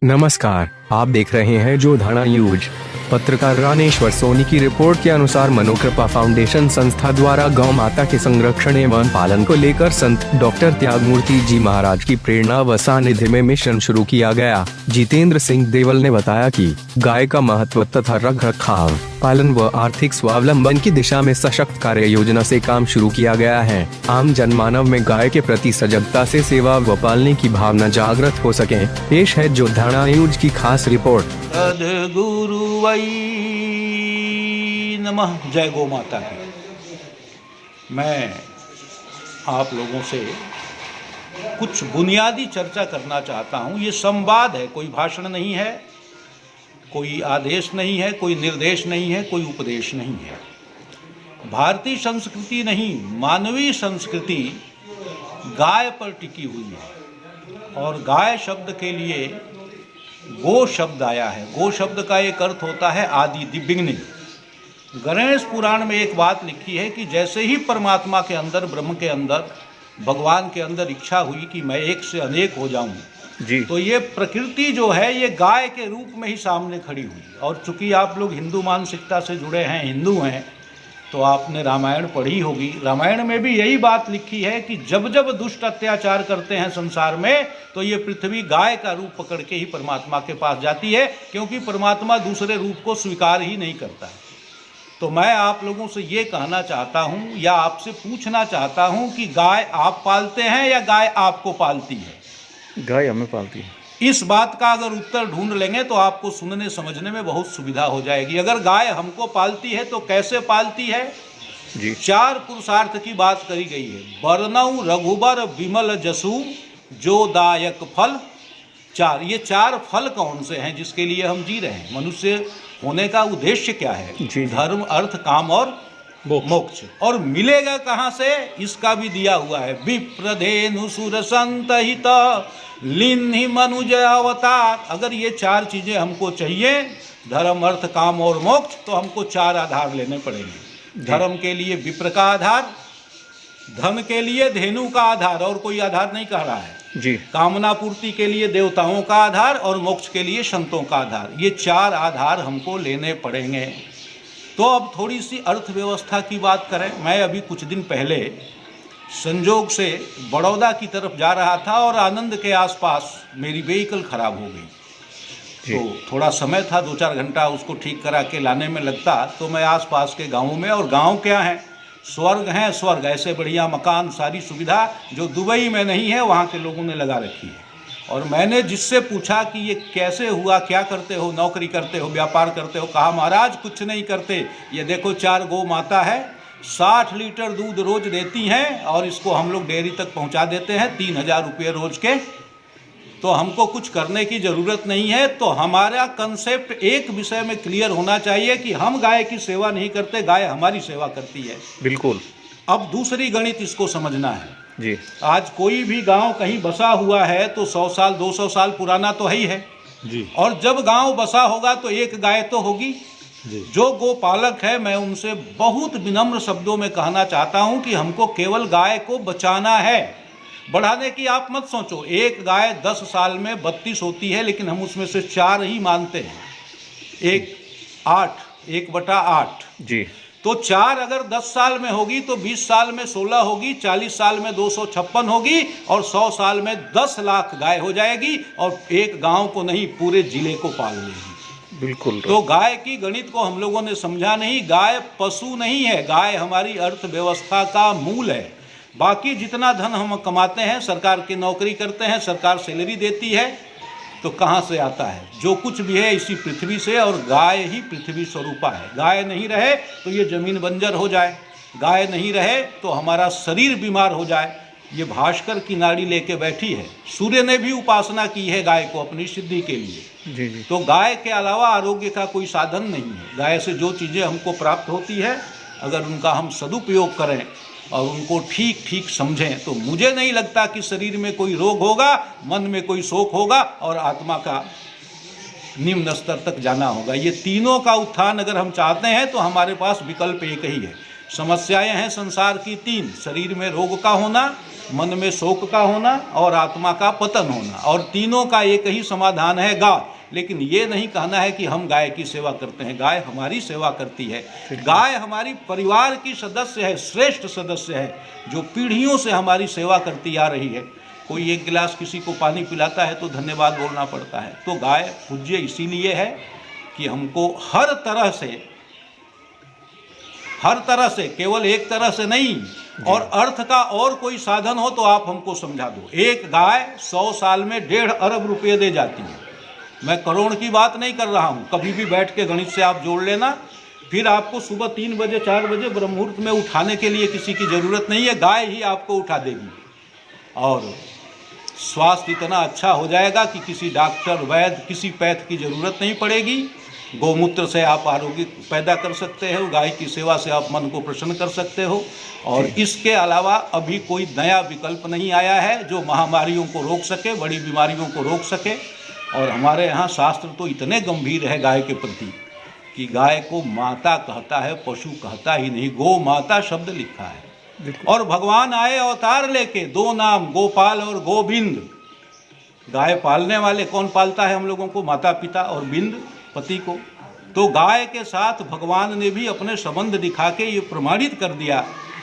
नमस्कार, आप देख रहे हैं जो धाना न्यूज। पत्रकार रानेश्वर सोनी की रिपोर्ट के अनुसार मनोकृपा फाउंडेशन संस्था द्वारा गौ माता के संरक्षण एवं पालन को लेकर संत डॉक्टर त्यागमूर्ति जी महाराज की प्रेरणा व सानिध्य में मिशन शुरू किया गया। जितेंद्र सिंह देवल ने बताया कि गाय का महत्व तथा रख रखाव, पालन व आर्थिक स्वावलंबन की दिशा में सशक्त कार्य योजना से काम शुरू किया गया है। आम जनमानव में गाय के प्रति सजगता से सेवा व पालने की भावना जागृत हो सके। पेश है जो धाना न्यूज की खास रिपोर्ट। सद्गुरु वै नमः। जय गौ माता की। मैं आप लोगों से कुछ बुनियादी चर्चा करना चाहता हूँ। ये संवाद है, कोई भाषण नहीं है, कोई आदेश नहीं है, कोई निर्देश नहीं है, कोई उपदेश नहीं है। भारतीय संस्कृति नहीं, मानवीय संस्कृति गाय पर टिकी हुई है और गाय शब्द के लिए गो शब्द आया है। गो शब्द का एक अर्थ होता है आदि, द बिगिनिंग। गणेश पुराण में एक बात लिखी है कि जैसे ही परमात्मा के अंदर, ब्रह्म के अंदर, भगवान के अंदर इच्छा हुई कि मैं एक से अनेक हो जाऊं जी, तो ये प्रकृति जो है ये गाय के रूप में ही सामने खड़ी हुई। और चूंकि आप लोग हिंदू मानसिकता से जुड़े हैं, हिंदू हैं, तो आपने रामायण पढ़ी होगी। रामायण में भी यही बात लिखी है कि जब जब दुष्ट अत्याचार करते हैं संसार में, तो ये पृथ्वी गाय का रूप पकड़ के ही परमात्मा के पास जाती है, क्योंकि परमात्मा दूसरे रूप को स्वीकार ही नहीं करता है। तो मैं आप लोगों से ये कहना चाहता हूँ या आपसे पूछना चाहता हूँ कि गाय आप पालते हैं या गाय आपको पालती है? गाय हमें पालती है। इस बात का अगर उत्तर ढूंढ लेंगे तो आपको सुनने समझने में बहुत सुविधा हो जाएगी। अगर गाय हमको पालती है तो कैसे पालती है जी? 4 पुरुषार्थ की बात करी गई है। बरनऊ रघुबर विमल जसु जो दायक फल 4। ये 4 फल कौन से हैं जिसके लिए हम जी रहे हैं? मनुष्य होने का उद्देश्य क्या है? जी। धर्म, अर्थ, काम और मोक्ष। और मिलेगा कहाँ से? इसका भी दिया हुआ है। विप्रधेनु सुर संत हित लिन्हि मनुज अवतार। अगर ये 4 चीज़ें हमको चाहिए, धर्म, अर्थ, काम और मोक्ष, तो हमको 4 आधार लेने पड़ेंगे। धर्म के लिए विप्र का आधार, धन के लिए धेनु का आधार, और कोई आधार नहीं कह रहा है जी। कामना पूर्ति के लिए देवताओं का आधार और मोक्ष के लिए संतों का आधार। ये 4 आधार हमको लेने पड़ेंगे। तो अब थोड़ी सी अर्थव्यवस्था की बात करें। मैं अभी कुछ दिन पहले संजोग से बड़ौदा की तरफ जा रहा था और आनंद के आसपास मेरी व्हीकल खराब हो गई। तो थोड़ा समय था, 2-4 घंटा उसको ठीक करा के लाने में लगता। तो मैं आसपास के गाँवों में, और गांव क्या है, स्वर्ग हैं, स्वर्ग, ऐसे बढ़िया मकान, सारी सुविधा जो दुबई में नहीं है, वहाँ के लोगों ने लगा रखी है। और मैंने जिससे पूछा कि ये कैसे हुआ, क्या करते हो, नौकरी करते हो, व्यापार करते हो? कहा महाराज कुछ नहीं करते, ये देखो 4 गौ माता है, 60 लीटर दूध रोज देती हैं और इसको हम लोग डेयरी तक पहुंचा देते हैं 3000 रुपये रोज के। तो हमको कुछ करने की ज़रूरत नहीं है। तो हमारा कंसेप्ट एक विषय में क्लियर होना चाहिए कि हम गाय की सेवा नहीं करते, गाय हमारी सेवा करती है। बिल्कुल। अब दूसरी गणित इसको समझना है जी। आज कोई भी गांव कहीं बसा हुआ है तो 100 साल 200 साल पुराना तो है ही है जी। और जब गांव बसा होगा तो एक गाय तो होगी जी। जो गोपालक है, मैं उनसे बहुत विनम्र शब्दों में कहना चाहता हूं कि हमको केवल गाय को बचाना है, बढ़ाने की आप मत सोचो। एक गाय 10 साल में 32 होती है, लेकिन हम उसमें से 4 ही मानते हैं। 1/8 जी। तो 4 अगर 10 साल में होगी तो 20 साल में 16 होगी, 40 साल में 256 होगी, और 100 साल में 10 लाख गाय हो जाएगी, और एक गांव को नहीं पूरे जिले को पाल लेगी। बिल्कुल। तो गाय की गणित को हम लोगों ने समझा नहीं। गाय पशु नहीं है, गाय हमारी अर्थव्यवस्था का मूल है। बाकी जितना धन हम कमाते हैं, सरकार की नौकरी करते हैं, सरकार सैलरी देती है, तो कहाँ से आता है? जो कुछ भी है इसी पृथ्वी से, और गाय ही पृथ्वी स्वरूपा है। गाय नहीं रहे तो ये जमीन बंजर हो जाए, गाय नहीं रहे तो हमारा शरीर बीमार हो जाए। ये भास्कर की नाड़ी लेके बैठी है। सूर्य ने भी उपासना की है गाय को अपनी सिद्धि के लिए जी जी। तो गाय के अलावा आरोग्य का कोई साधन नहीं है। गाय से जो चीज़ें हमको प्राप्त होती है, अगर उनका हम सदुपयोग करें और उनको ठीक ठीक समझें, तो मुझे नहीं लगता कि शरीर में कोई रोग होगा, मन में कोई शोक होगा, और आत्मा का निम्न स्तर तक जाना होगा। ये तीनों का उत्थान अगर हम चाहते हैं तो हमारे पास विकल्प एक ही है। समस्याएं हैं संसार की तीन: शरीर में रोग का होना, मन में शोक का होना और आत्मा का पतन होना। और तीनों का एक ही समाधान है, गाय। लेकिन ये नहीं कहना है कि हम गाय की सेवा करते हैं। गाय हमारी सेवा करती है। गाय हमारी परिवार की सदस्य है, श्रेष्ठ सदस्य है, जो पीढ़ियों से हमारी सेवा करती आ रही है। कोई एक गिलास किसी को पानी पिलाता है तो धन्यवाद बोलना पड़ता है। तो गाय पूज्य इसीलिए है कि हमको हर तरह से, केवल एक तरह से नहीं, और अर्थ का और कोई साधन हो तो आप हमको समझा दो। एक गाय 100 साल में 1.5 अरब रुपये दे जाती है। मैं करोड़ की बात नहीं कर रहा हूँ। कभी भी बैठ के गणित से आप जोड़ लेना। फिर आपको सुबह 3 बजे 4 बजे ब्रह्म मुहूर्त में उठाने के लिए किसी की ज़रूरत नहीं है, गाय ही आपको उठा देगी। और स्वास्थ्य इतना अच्छा हो जाएगा कि किसी डॉक्टर, वैद्य, किसी पैथ की ज़रूरत नहीं पड़ेगी। गौमूत्र से आप आरोग्य पैदा कर सकते हो, गाय की सेवा से आप मन को प्रसन्न कर सकते हो। और इसके अलावा अभी कोई नया विकल्प नहीं आया है जो महामारियों को रोक सके, बड़ी बीमारियों को रोक सके। और हमारे यहाँ शास्त्र तो इतने गंभीर है गाय के प्रति कि गाय को माता कहता है, पशु कहता ही नहीं। गो माता शब्द लिखा है। और भगवान आए अवतार लेके, 2 नाम, गोपाल और गोविंद। गाय पालने वाले, कौन पालता है हम लोगों को? माता पिता, और बिंद पति को। तो गाय के साथ भगवान ने भी अपने संबंध दिखा के ये प्रमाणित कर दिया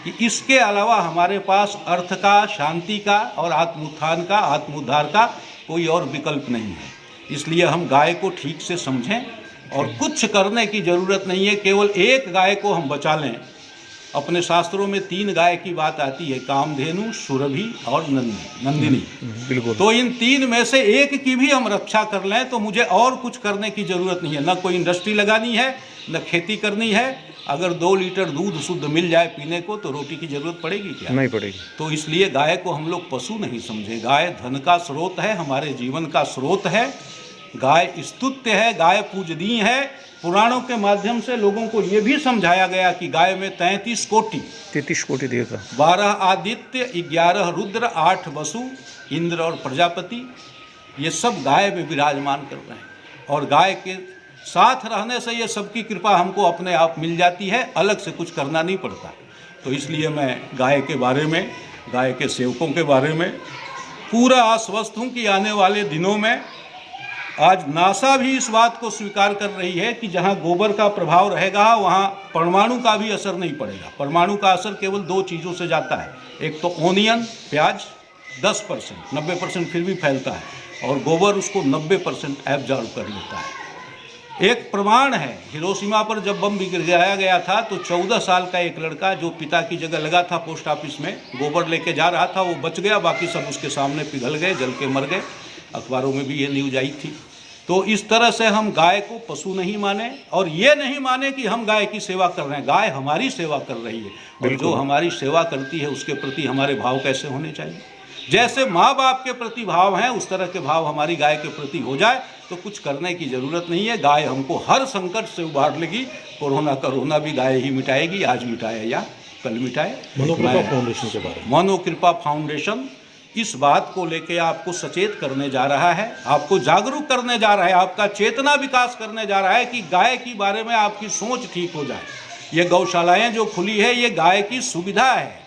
कि इसके अलावा हमारे पास अर्थ का, शांति का और आत्मोत्थान का, आत्मोद्धार का कोई और विकल्प नहीं है। इसलिए हम गाय को ठीक से समझें और कुछ करने की ज़रूरत नहीं है। केवल एक गाय को हम बचा लें। अपने शास्त्रों में 3 गाय की बात आती है, कामधेनु, सुरभि और नंदिनी। बिल्कुल। तो इन 3 में से एक की भी हम रक्षा कर लें तो मुझे और कुछ करने की ज़रूरत नहीं है। न कोई इंडस्ट्री लगानी है, न खेती करनी है। अगर 2 लीटर दूध शुद्ध मिल जाए पीने को तो रोटी की ज़रूरत पड़ेगी क्या? नहीं पड़ेगी। तो इसलिए गाय को हम लोग पशु नहीं समझे। गाय धन का स्रोत है, हमारे जीवन का स्रोत है। गाय स्तुत्य है, गाय पूजनीय है। पुराणों के माध्यम से लोगों को ये भी समझाया गया कि गाय में 33 कोटि 33 कोटि देवता, 12 आदित्य, 11 रुद्र, 8 वसु, इंद्र और प्रजापति, ये सब गाय में विराजमान कर रहे हैं। और गाय के साथ रहने से ये सबकी कृपा हमको अपने आप मिल जाती है, अलग से कुछ करना नहीं पड़ता। तो इसलिए मैं गाय के बारे में, गाय के सेवकों के बारे में पूरा आश्वस्त हूँ कि आने वाले दिनों में, आज नासा भी इस बात को स्वीकार कर रही है कि जहाँ गोबर का प्रभाव रहेगा वहाँ परमाणु का भी असर नहीं पड़ेगा। परमाणु का असर केवल 2 चीज़ों से जाता है, एक तो ओनियन, प्याज 10%, 90% फिर भी फैलता है, और गोबर उसको 90% एब्जॉर्ब कर लेता है। एक प्रमाण है, हिरोशिमा पर जब बम गिराया गया था तो 14 साल का एक लड़का जो पिता की जगह लगा था पोस्ट ऑफिस में, गोबर लेके जा रहा था, वो बच गया, बाकी सब उसके सामने पिघल गए, जल के मर गए। अखबारों में भी ये न्यूज़ आई थी। तो इस तरह से हम गाय को पशु नहीं माने और ये नहीं माने कि हम गाय की सेवा कर रहे हैं। गाय हमारी सेवा कर रही है, और जो हमारी सेवा करती है उसके प्रति हमारे भाव कैसे होने चाहिए। जैसे माँ बाप के प्रति भाव हैं, उस तरह के भाव हमारी गाय के प्रति हो जाए तो कुछ करने की ज़रूरत नहीं है। गाय हमको हर संकट से उबार लेगी। कोरोना भी गाय ही मिटाएगी, आज मिटाए या कल मिटाए। मनोकृपा फाउंडेशन के बारे में, मनोकृपा फाउंडेशन इस बात को लेके आपको सचेत करने जा रहा है, आपको जागरूक करने जा रहा है, आपका चेतना विकास करने जा रहा है कि गाय के बारे में आपकी सोच ठीक हो जाए। ये गौशालाएं जो खुली है, ये गाय की सुविधा है।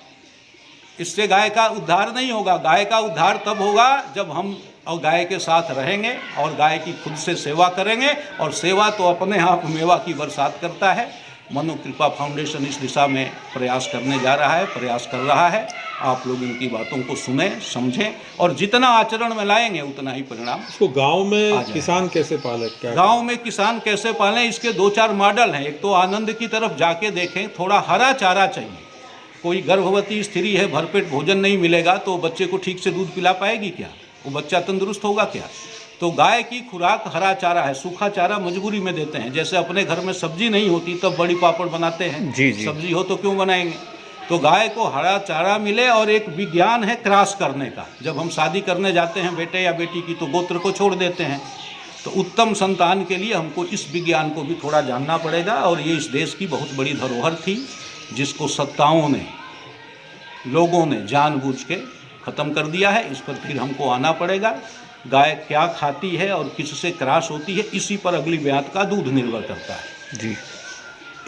इससे गाय का उद्धार नहीं होगा। गाय का उद्धार तब होगा जब हम और गाय के साथ रहेंगे और गाय की खुद से सेवा करेंगे, और सेवा तो अपने आप मेवा की बरसात करता है। मनोकृपा फाउंडेशन इस दिशा में प्रयास करने जा रहा है, प्रयास कर रहा है। आप लोग इनकी बातों को सुने, समझें और जितना आचरण में लाएंगे उतना ही परिणाम। इसको गांव में किसान कैसे पाले? गांव में किसान कैसे पालें, इसके 2-4 मॉडल हैं। एक तो आनंद की तरफ जाके देखें, थोड़ा हरा चारा चाहिए। कोई गर्भवती स्त्री है, भरपेट भोजन नहीं मिलेगा तो बच्चे को ठीक से दूध पिला पाएगी क्या? वो बच्चा तंदुरुस्त होगा क्या? तो गाय की खुराक हरा चारा है। सूखा चारा मजबूरी में देते हैं। जैसे अपने घर में सब्जी नहीं होती तब बड़ी पापड़ बनाते हैं, जी। सब्जी हो तो क्यों बनाएंगे। तो गाय को हरा चारा मिले। और एक विज्ञान है क्रॉस करने का। जब हम शादी करने जाते हैं बेटे या बेटी की तो गोत्र को छोड़ देते हैं। तो उत्तम संतान के लिए हमको इस विज्ञान को भी थोड़ा जानना पड़ेगा। और ये इस देश की बहुत बड़ी धरोहर थी जिसको सत्ताओं ने, लोगों ने जानबूझ के ख़त्म कर दिया है। इस पर फिर हमको आना पड़ेगा। गाय क्या खाती है और किससे क्रॉस होती है, इसी पर अगली ब्यात का दूध निर्भर करता है। जी।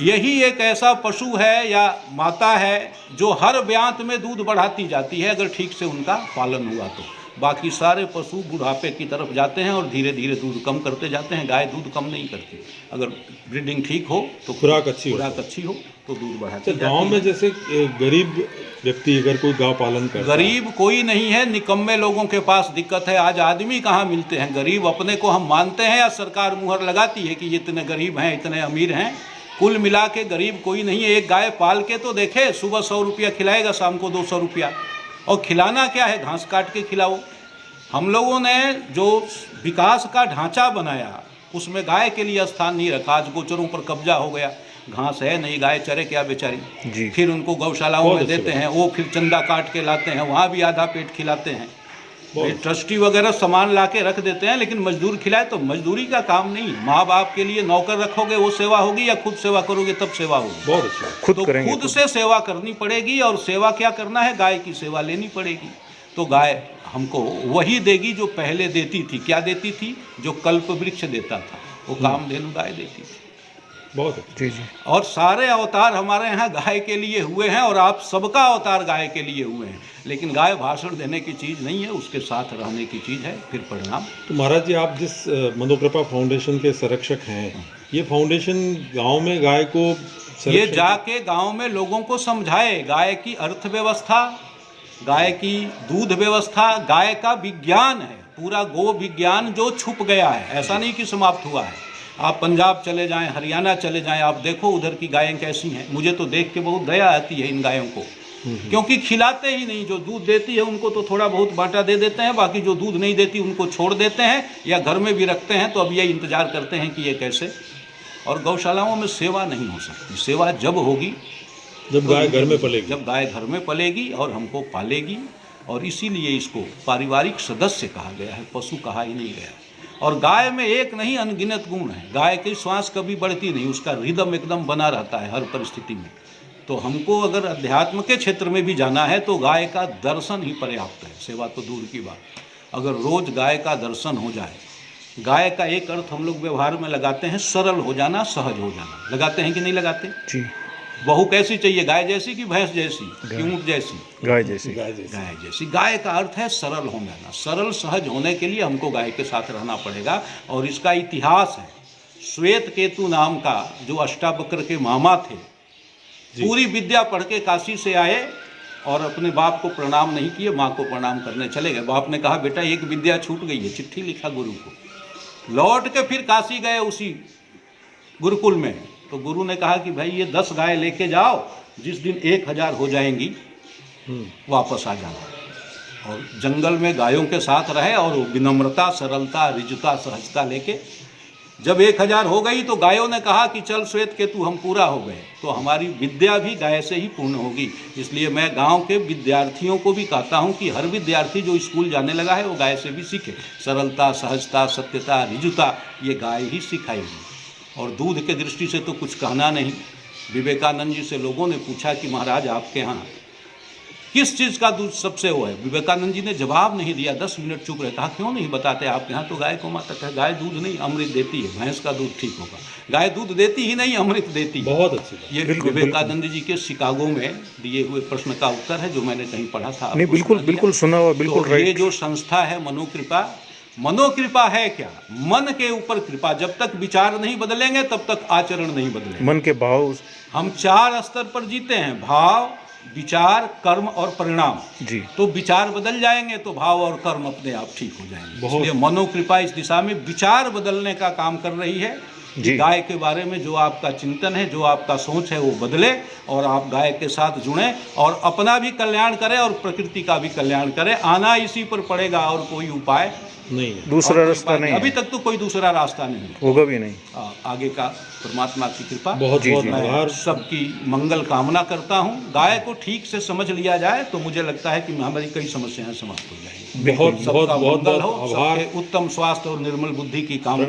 यही एक ऐसा पशु है या माता है जो हर ब्यांत में दूध बढ़ाती जाती है अगर ठीक से उनका पालन हुआ तो। बाकी सारे पशु बुढ़ापे की तरफ जाते हैं और धीरे धीरे दूध कम करते जाते हैं। गाय दूध कम नहीं करती, अगर ब्रीडिंग ठीक हो तो खुराक अच्छी हो तो दूध बढ़ाती जाती है। गाँव में जैसे गरीब व्यक्ति अगर कोई गाय पालन करता है, गरीब कोई नहीं है, निकम्मे लोगों के पास दिक्कत है। आज आदमी कहाँ मिलते हैं गरीब? अपने को हम मानते हैं या सरकार मुहर लगाती है कि ये इतने गरीब हैं, इतने अमीर हैं? कुल मिला के गरीब कोई नहीं है। एक गाय पाल के तो देखे, सुबह 100 रुपया खिलाएगा, शाम को 200 रुपया। और खिलाना क्या है? घास काट के खिलाओ। हम लोगों ने जो विकास का ढांचा बनाया उसमें गाय के लिए स्थान नहीं रखा। आज गोचरों पर कब्जा हो गया, घास है नहीं, गाय चरे क्या बेचारी। फिर उनको गौशालाओं में देते हैं, वो फिर चंदा काट के लाते हैं, वहाँ भी आधा पेट खिलाते हैं। ट्रस्टी वगैरह सामान ला के रख देते हैं, लेकिन मजदूर खिलाए तो मजदूरी का काम नहीं। माँ बाप के लिए नौकर रखोगे वो सेवा होगी, या खुद सेवा करोगे तब सेवा होगी? बहुत अच्छा। खुद से सेवा करनी पड़ेगी। और सेवा क्या करना है? गाय की सेवा लेनी पड़ेगी। तो गाय हमको वही देगी जो पहले देती थी। क्या देती थी? जो कल्प वृक्ष देता था, वो कामधेनु गाय देती थी। बहुत जी जी। और सारे अवतार हमारे यहाँ गाय के लिए हुए हैं, और आप सबका अवतार गाय के लिए हुए हैं। लेकिन गाय भाषण देने की चीज़ नहीं है, उसके साथ रहने की चीज़ है। फिर परिणाम। तो महाराज जी, आप जिस मनोकृपा फाउंडेशन के संरक्षक हैं, ये फाउंडेशन गांव में गाय को ये जाके गांव में लोगों को समझाए गाय की अर्थव्यवस्था, गाय की दूध व्यवस्था, गाय का विज्ञान है पूरा, गो विज्ञान जो छुप गया है। ऐसा नहीं कि समाप्त हुआ है। आप पंजाब चले जाएं, हरियाणा चले जाएं, आप देखो उधर की गायें कैसी हैं। मुझे तो देख के बहुत दया आती है इन गायों को, क्योंकि खिलाते ही नहीं। जो दूध देती है उनको तो थोड़ा बहुत बांटा दे देते हैं, बाकी जो दूध नहीं देती उनको छोड़ देते हैं या घर में भी रखते हैं। तो अब ये इंतज़ार करते हैं कि ये कैसे। और गौशालाओं में सेवा नहीं हो सकती। सेवा जब होगी जब गाय घर में पलेगी, जब गाय घर में पलेगी और हमको पालेगी। और इसीलिए इसको पारिवारिक सदस्य कहा गया है, पशु कहा ही नहीं गया। और गाय में एक नहीं अनगिनत गुण है। गाय की श्वास कभी बढ़ती नहीं, उसका रिदम एकदम बना रहता है हर परिस्थिति में। तो हमको अगर अध्यात्म के क्षेत्र में भी जाना है तो गाय का दर्शन ही पर्याप्त है, सेवा तो दूर की बात। अगर रोज गाय का दर्शन हो जाए। गाय का एक अर्थ हम लोग व्यवहार में लगाते हैं, सरल हो जाना, सहज हो जाना। लगाते हैं कि नहीं लगाते? जी। बहू कैसी चाहिए? गाय जैसी कि भैंस जैसी कि ऊँट जैसी? गाय जैसी। गाय जैसी। गाय का अर्थ है सरल हो जाना। सरल सहज होने के लिए हमको गाय के साथ रहना पड़ेगा। और इसका इतिहास है। श्वेत केतु नाम का जो अष्टावक्र के मामा थे, पूरी विद्या पढ़ के काशी से आए और अपने बाप को प्रणाम नहीं किए, माँ को प्रणाम करने चले गए। बाप ने कहा बेटा एक विद्या छूट गई है। चिट्ठी लिखा गुरु को। लौट के फिर काशी गए उसी गुरुकुल में। तो गुरु ने कहा कि भाई ये 10 गाय लेके जाओ, जिस दिन 1000 हो जाएंगी वापस आ जाना। और जंगल में गायों के साथ रहे और विनम्रता, सरलता, रिजता, सहजता लेके जब 1000 हो गई तो गायों ने कहा कि चल श्वेत केतु हम पूरा हो गए। तो हमारी विद्या भी गाय से ही पूर्ण होगी। इसलिए मैं गांव के विद्यार्थियों को भी कहता हूं कि हर विद्यार्थी जो स्कूल जाने लगा है वो गाय से भी सीखे। सरलता, सहजता, सत्यता, रिजुता ये गाय ही सिखाएगी। और दूध के दृष्टि से तो कुछ कहना नहीं। विवेकानंद जी से लोगों ने पूछा कि महाराज आपके यहाँ किस चीज़ का दूध सबसे वो है? विवेकानंद जी ने जवाब नहीं दिया, 10 मिनट चुप रहे। कहा क्यों नहीं बताते? आपके यहाँ तो गाय को माता है। गाय दूध नहीं अमृत देती है। भैंस का दूध ठीक होगा, गाय दूध देती ही नहीं, अमृत देती है। बहुत अच्छी। ये विवेकानंद जी के शिकागो में दिए हुए प्रश्न का उत्तर है, जो मैंने कहीं पढ़ा था। नहीं, बिल्कुल सुना हुआ, बिल्कुल राइट। ये जो संस्था है मनोकृपा, मनोकृपा है क्या? मन के ऊपर कृपा। जब तक विचार नहीं बदलेंगे तब तक आचरण नहीं बदलेंगे। मन के भाव। हम 4 स्तर पर जीते हैं, भाव, विचार, कर्म और परिणाम जी। तो विचार बदल जाएंगे तो भाव और कर्म अपने आप ठीक हो जाएंगे। इसलिए मनोकृपा इस दिशा में विचार बदलने का काम कर रही है। गाय के बारे में जो आपका चिंतन है, जो आपका सोच है वो बदले और आप गाय के साथ जुड़ें और अपना भी कल्याण करें और प्रकृति का भी कल्याण करें। आना इसी पर पड़ेगा और कोई उपाय नहीं है, दूसरा रास्ता नहीं। अभी तक तो कोई दूसरा रास्ता नहीं होगा भी नहीं। आगे का परमात्मा की कृपा। बहुत बहुत मैं सबकी मंगल कामना करता हूँ। गाय को ठीक से समझ लिया जाए तो मुझे लगता है कि हमारी कई समस्याएं समाप्त हो जाएंगी। बहुत बहुत बहुत आभार। उत्तम स्वास्थ्य और निर्मल बुद्धि की कामना।